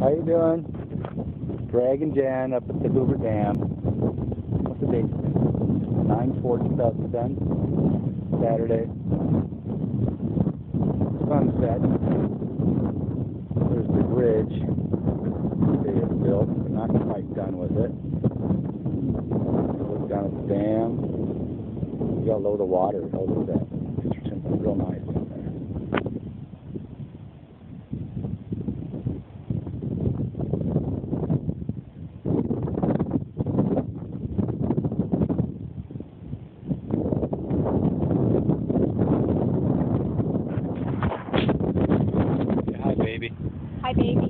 How you doing? Greg and Jan up at the Hoover Dam. What's the date? 9/4/2010. Saturday. Sunset. There's the bridge they have built. They're not quite done with it. Look down at the dam. You got a load of water. Oh, look at that. It's real nice in there. Hi, baby. Hi, baby.